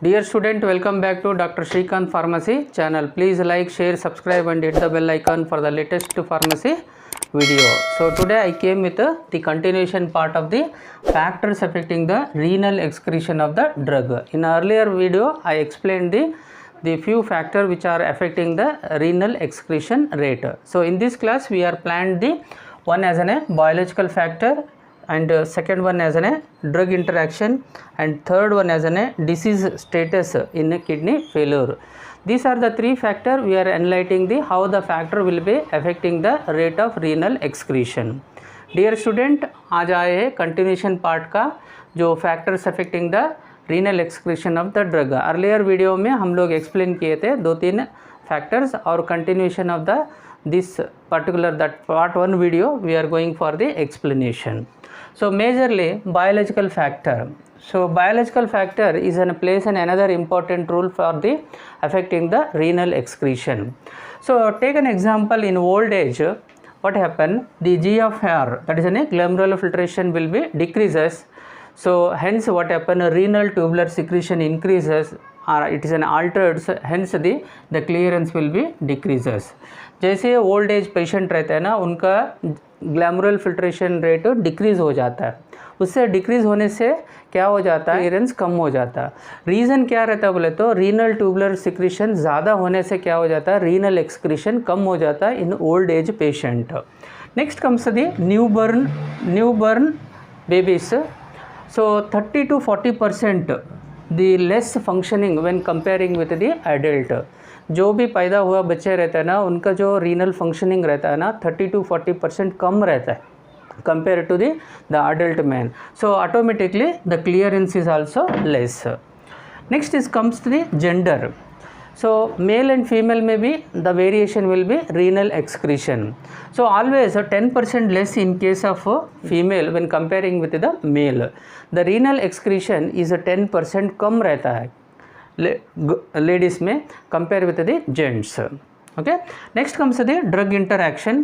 Dear student, welcome back to Dr. Shrikant Pharmacy channel. Please like, share, subscribe and hit the bell icon for the latest pharmacy video. So today I came with the continuation part of the factors affecting the renal excretion of the drug. In earlier video I explained the few factors which are affecting the renal excretion rate. So in this class we are planned the one as a biological factor, and second one as a drug interaction, and third one as a disease status in kidney failure. These are the three factors we are enlightening the how the factor will be affecting the rate of renal excretion. Dear student, आज आए हैं continuation part का जो factors affecting the renal excretion of the drug. Earlier video में हम लोग explain किए थे दो तीन factors और continuation of the this particular that part one video we are going for the explanation. So majorly biological factor. So biological factor is an plays another important role for the affecting the renal excretion. So take an example in old age. What happen? The GFR, that is a glomerular filtration, will be decreases. So hence what happen? Renal tubular secretion increases, or it is an altered. Hence the clearance will be decreases. जैसे old age patient रहते हैं ना, उनका ग्लैमरल filtration rate decrease हो जाता है. उससे decrease होने से क्या हो जाता है? क्लियरेंस कम हो जाता है. रीज़न क्या रहता है बोले तो रीनल ट्यूबुलर सिक्रीशन ज़्यादा होने से क्या हो जाता है? रीनल एक्सक्रीशन कम हो जाता है in old age patient. Next comes the newborn babies. So 30 to 40% the less functioning when comparing with the adult. जो भी पैदा हुआ बच्चे रहते हैं ना, उनका जो रीनल फंक्शनिंग रहता है ना 30 to 40% कम रहता है compare to the adult man. So automatically the clearance is also less. Next is comes to the gender. So male and female में भी the variation will be renal excretion. So always 10% less in case of female when comparing with the male. The renal excretion is 10% कम रहता है ladies में compare with the gents. Okay, next comes the drug interaction.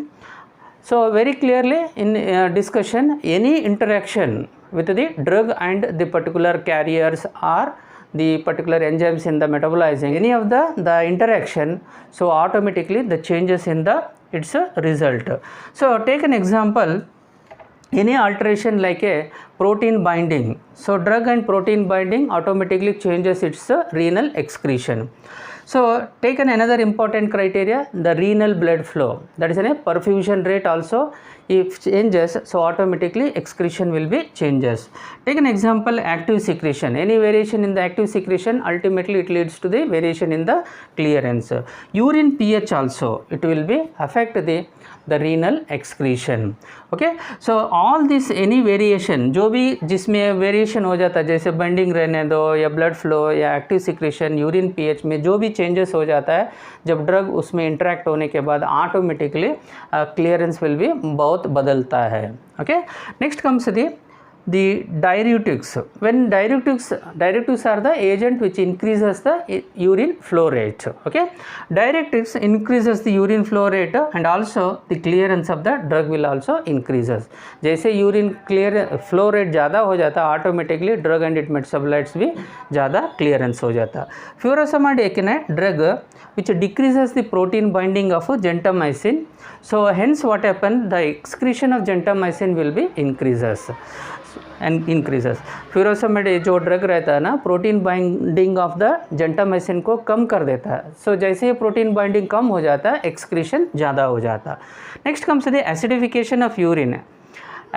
So very clearly in discussion, any interaction with the drug and the particular carriers or the particular enzymes in the metabolizing, any of the interaction, so automatically the changes in the its result. So take an example, any alteration like a protein binding. So drug and protein binding automatically changes its renal excretion. So take another important criteria, the renal blood flow, that is a perfusion rate also if changes, so automatically excretion will be changes. Take an example, active secretion. Any variation in the active secretion ultimately it leads to the variation in the clearance. Urine pH also it will be affect the renal excretion. Okay, so all this any variation जो भी जिसमें variation हो जाता है, जैसे binding रहने दो या ब्लड फ्लो या एक्टिव सिक्रेशन, यूरिन पीएच में जो भी चेंजेस हो जाता है जब ड्रग उसमें इंटरेक्ट होने के बाद ऑटोमेटिकली क्लियरेंस विल भी बहुत बदलता है. Okay, next comes the diuretics. When diuretics are the agent which increases the urine flow rate. Okay, diuretics increases the urine flow rate and also the clearance of the drug will also increases. जैसे urine clear flow rate ज़्यादा हो जाता है automatically drug and it metabolites भी ज़्यादा clearance हो जाता है. फ्यूरोसमाइड एक drug which decreases the protein binding of gentamicin. So hence what happen, the excretion of gentamicin will be increases. फ्यूरोसमाइड जो ड्रग रहता है ना, protein binding of the gentamicin को कम कर देता है. सो जैसे ही प्रोटीन बाइंडिंग कम हो जाता है एक्सक्रीशन ज़्यादा हो जाता है. Next comes the acidification of urine.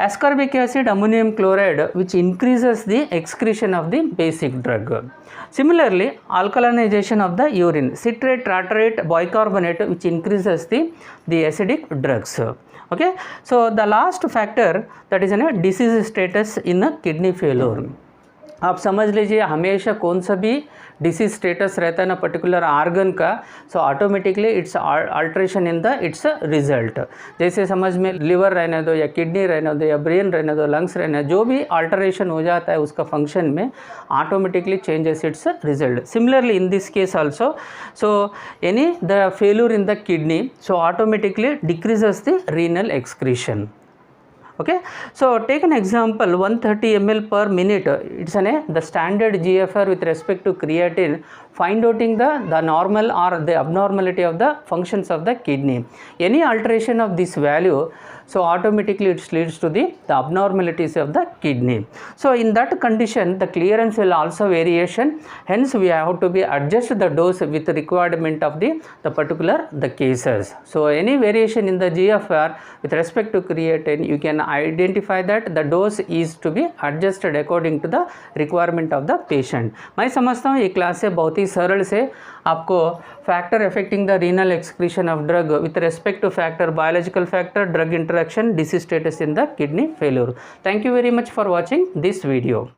Ascorbic acid, ammonium chloride, which increases the excretion of the basic drug. Similarly, alkalinization of the urine, citrate, tartrate, bicarbonate, which increases the acidic drugs. Okay, so the last factor that is a disease status in a kidney failure. आप समझ लीजिए हमेशा कौन सा भी disease status रहता है ना पर्टिकुलर आर्गन का, so automatically it's alteration in the it's result. जैसे समझ में लिवर रहने दो या किडनी रहने दो या ब्रेन रहने दो, लंग्स रहने दो, जो भी अल्टरेशन हो जाता है उसका फंक्शन में automatically changes it's result. Similarly in this case also, so any the failure in the kidney, so automatically decreases the renal excretion. Okay, so take an example 130 ml per minute. It's the standard GFR with respect to creatine, find outing the normal or the abnormality of the functions of the kidney. Any alteration of this value, so automatically it leads to the abnormalities of the kidney. So in that condition, the clearance will also variation, hence we have to be adjust the dose with the requirement of the particular the cases. So any variation in the GFR with respect to creatine, you can identify that the dose is to be adjusted according to the requirement of the patient. मैं समझता हूँ ये class से बहुत ही सरल से आपको factor affecting the renal excretion of drug with respect two factor biological factor drug interaction disease status in the kidney failure. Thank you very much for watching this video.